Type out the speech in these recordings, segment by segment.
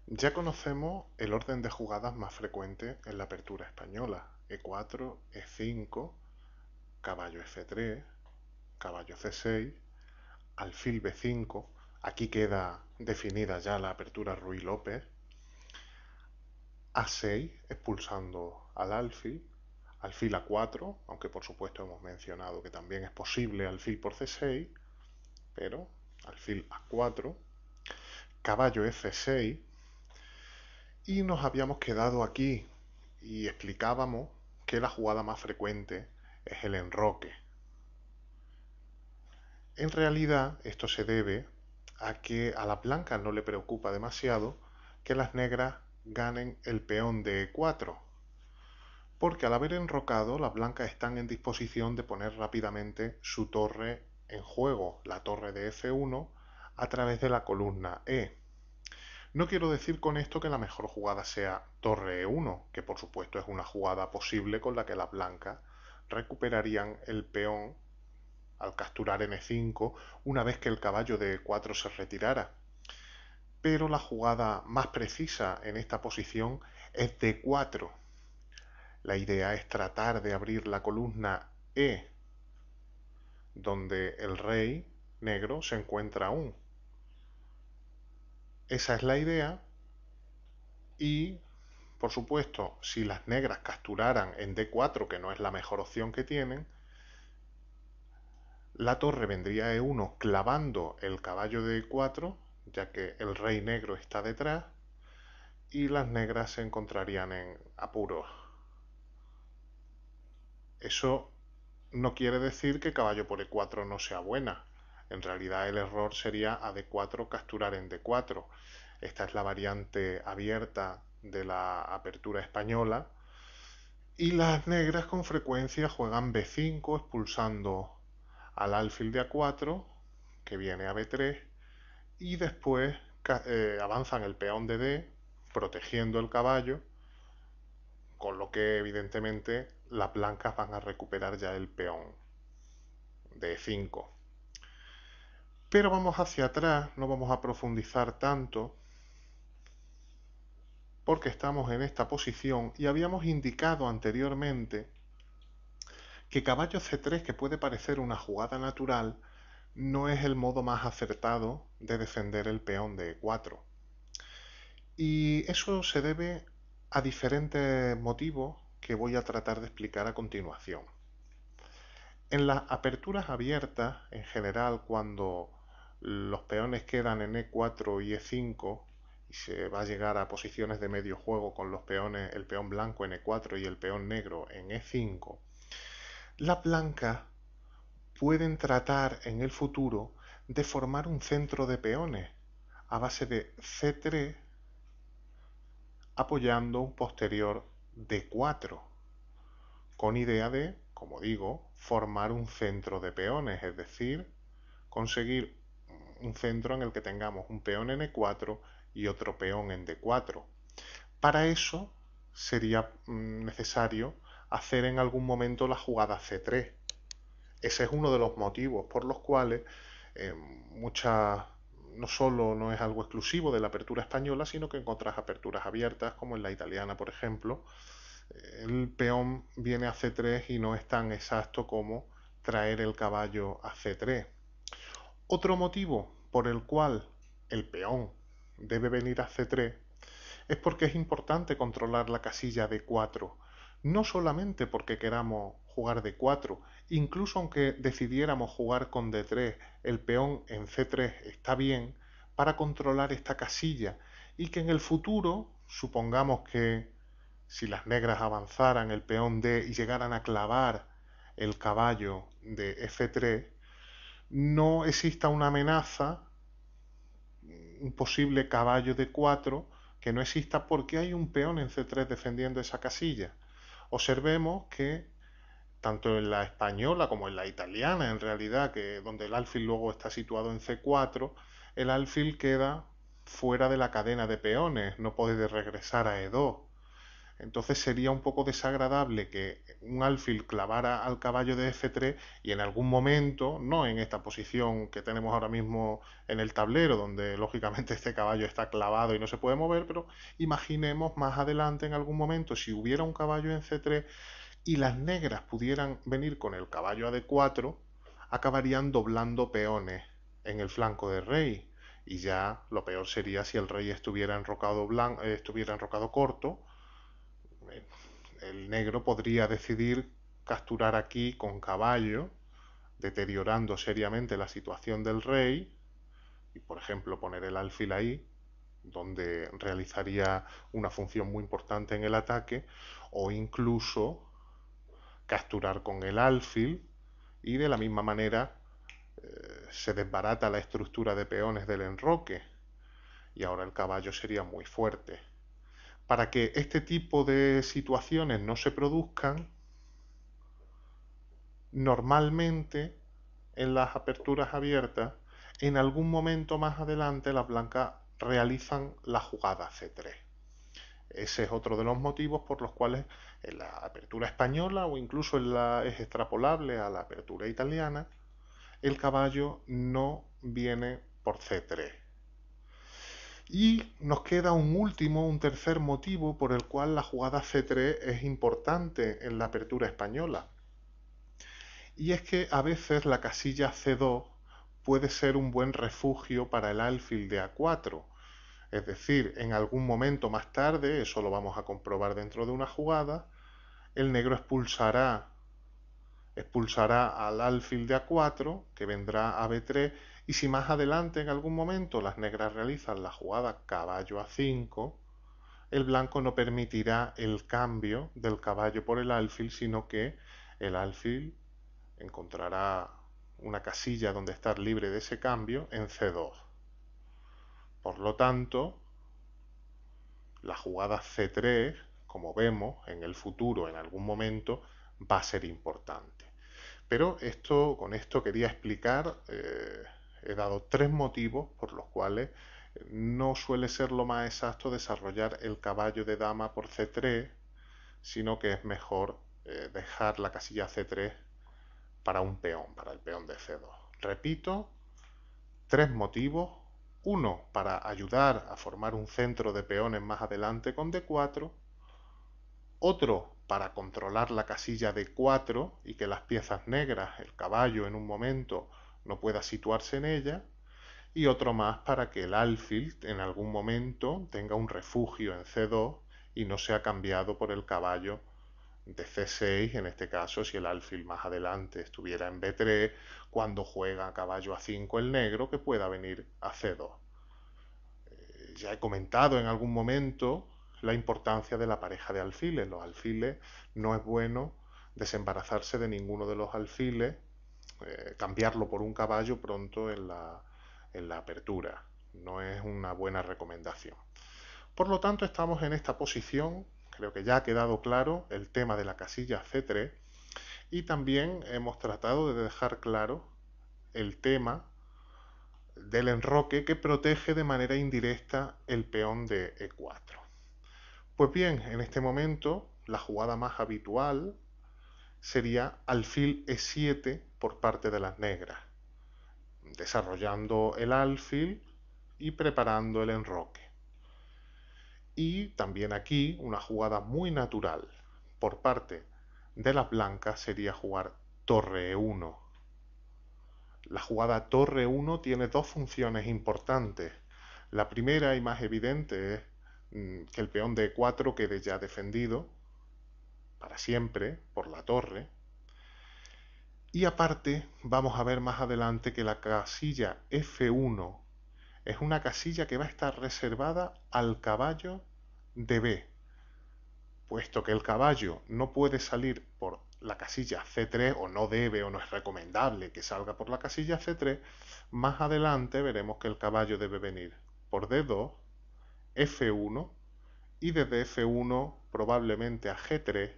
Ya conocemos el orden de jugadas más frecuente en la apertura española: E4, E5, caballo F3, caballo C6, alfil B5. Aquí queda definida ya la apertura Ruy López. A6, expulsando al alfil. Alfil A4, aunque por supuesto hemos mencionado que también es posible alfil por C6, pero alfil A4, caballo F6. Y nos habíamos quedado aquí y explicábamos que la jugada más frecuente es el enroque. En realidad esto se debe a que a las blancas no le preocupa demasiado que las negras ganen el peón de E4, porque al haber enrocado las blancas están en disposición de poner rápidamente su torre en juego, la torre de F1, a través de la columna E. No quiero decir con esto que la mejor jugada sea torre E1, que por supuesto es una jugada posible con la que las blancas recuperarían el peón al capturar en E5 una vez que el caballo de E4 se retirara. Pero la jugada más precisa en esta posición es D4. La idea es tratar de abrir la columna E, donde el rey negro se encuentra aún. Esa es la idea y, por supuesto, si las negras capturaran en D4, que no es la mejor opción que tienen, la torre vendría a E1 clavando el caballo de E4, ya que el rey negro está detrás, y las negras se encontrarían en apuros. Eso no quiere decir que caballo por E4 no sea buena. En realidad el error sería a D4 capturar en D4. Esta es la variante abierta de la apertura española. Y las negras con frecuencia juegan B5 expulsando al alfil de A4, que viene a B3, y después avanzan el peón de D, protegiendo el caballo, con lo que evidentemente las blancas van a recuperar ya el peón de E5. Pero vamos hacia atrás, no vamos a profundizar tanto, porque estamos en esta posición y habíamos indicado anteriormente que caballo C3, que puede parecer una jugada natural, no es el modo más acertado de defender el peón de E4. Y eso se debe a diferentes motivos que voy a tratar de explicar a continuación. En las aperturas abiertas, en general, cuando los peones quedan en E4 y E5 y se va a llegar a posiciones de medio juego con los peones, el peón blanco en E4 y el peón negro en E5, las blancas pueden tratar en el futuro de formar un centro de peones a base de C3 apoyando un posterior D4, con idea de, como digo, formar un centro de peones, es decir, conseguir un centro en el que tengamos un peón en E4 y otro peón en D4. Para eso sería necesario hacer en algún momento la jugada C3. Ese es uno de los motivos por los cuales muchas no solo no es algo exclusivo de la apertura española, sino que en otras aperturas abiertas, como en la italiana, por ejemplo, el peón viene a C3 y no es tan exacto como traer el caballo a C3. Otro motivo por el cual el peón debe venir a C3 es porque es importante controlar la casilla D4, no solamente porque queramos jugar D4, incluso aunque decidiéramos jugar con D3, el peón en C3 está bien para controlar esta casilla y que en el futuro, supongamos que si las negras avanzaran el peón D y llegaran a clavar el caballo de F3, no exista una amenaza, un posible caballo de 4 que no exista porque hay un peón en C3 defendiendo esa casilla. Observemos que tanto en la española como en la italiana, en realidad, que donde el alfil luego está situado en C4, el alfil queda fuera de la cadena de peones, no puede regresar a E2. Entonces sería un poco desagradable que un alfil clavara al caballo de F3 y en algún momento, no en esta posición que tenemos ahora mismo en el tablero, donde lógicamente este caballo está clavado y no se puede mover, pero imaginemos más adelante en algún momento si hubiera un caballo en C3 y las negras pudieran venir con el caballo a D4, acabarían doblando peones en el flanco del rey. Y ya lo peor sería si el rey estuviera enrocado corto. El negro podría decidir capturar aquí con caballo, deteriorando seriamente la situación del rey, y por ejemplo poner el alfil ahí, donde realizaría una función muy importante en el ataque, o incluso capturar con el alfil y de la misma manera se desbarata la estructura de peones del enroque y ahora el caballo sería muy fuerte. Para que este tipo de situaciones no se produzcan, normalmente en las aperturas abiertas, en algún momento más adelante las blancas realizan la jugada C3. Ese es otro de los motivos por los cuales en la apertura española o incluso es extrapolable a la apertura italiana, el caballo no viene por C3. Y nos queda un tercer motivo por el cual la jugada C3 es importante en la apertura española. Y es que a veces la casilla C2 puede ser un buen refugio para el alfil de A4. Es decir, en algún momento más tarde, eso lo vamos a comprobar dentro de una jugada, el negro expulsará al alfil de A4, que vendrá a B3, y si más adelante en algún momento las negras realizan la jugada caballo A5, el blanco no permitirá el cambio del caballo por el alfil, sino que el alfil encontrará una casilla donde estar libre de ese cambio en C2. Por lo tanto, la jugada C3, como vemos en el futuro, en algún momento, va a ser importante. Pero con esto quería explicar, he dado tres motivos por los cuales no suele ser lo más exacto desarrollar el caballo de dama por C3, sino que es mejor dejar la casilla C3 para un peón, para el peón de C2. Repito, tres motivos. Uno, para ayudar a formar un centro de peones más adelante con D4. Otro, para controlar la casilla D4 y que las piezas negras, el caballo en un momento, no pueda situarse en ella. Y otro más para que el alfil en algún momento tenga un refugio en C2 y no sea cambiado por el caballo de C6, en este caso si el alfil más adelante estuviera en B3, cuando juega caballo A5 el negro, que pueda venir a C2. Ya he comentado en algún momento la importancia de la pareja de alfiles. Los alfiles, no es bueno desembarazarse de ninguno de los alfiles, cambiarlo por un caballo pronto en la apertura. No es una buena recomendación. Por lo tanto, estamos en esta posición. Creo que ya ha quedado claro el tema de la casilla C3 y también hemos tratado de dejar claro el tema del enroque que protege de manera indirecta el peón de E4. Pues bien, en este momento la jugada más habitual sería alfil E7 por parte de las negras, desarrollando el alfil y preparando el enroque. Y también aquí una jugada muy natural por parte de las blancas sería jugar torre E1. La jugada torre 1 tiene dos funciones importantes. La primera y más evidente es que el peón de E4 quede ya defendido para siempre por la torre. Y aparte vamos a ver más adelante que la casilla F1 es una casilla que va a estar reservada al caballo de B, puesto que el caballo no puede salir por la casilla C3 o no debe o no es recomendable que salga por la casilla C3, más adelante veremos que el caballo debe venir por D2, F1 y desde F1 probablemente a G3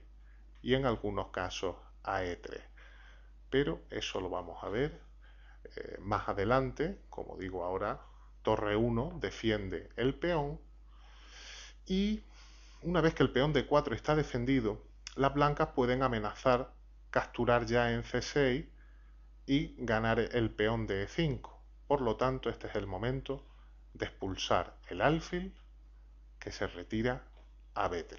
y en algunos casos a E3. Pero eso lo vamos a ver más adelante. Como digo ahora, torre 1 defiende el peón y una vez que el peón D4 está defendido, las blancas pueden amenazar capturar ya en C6 y ganar el peón de E5. Por lo tanto, este es el momento de expulsar el alfil, que se retira a B3.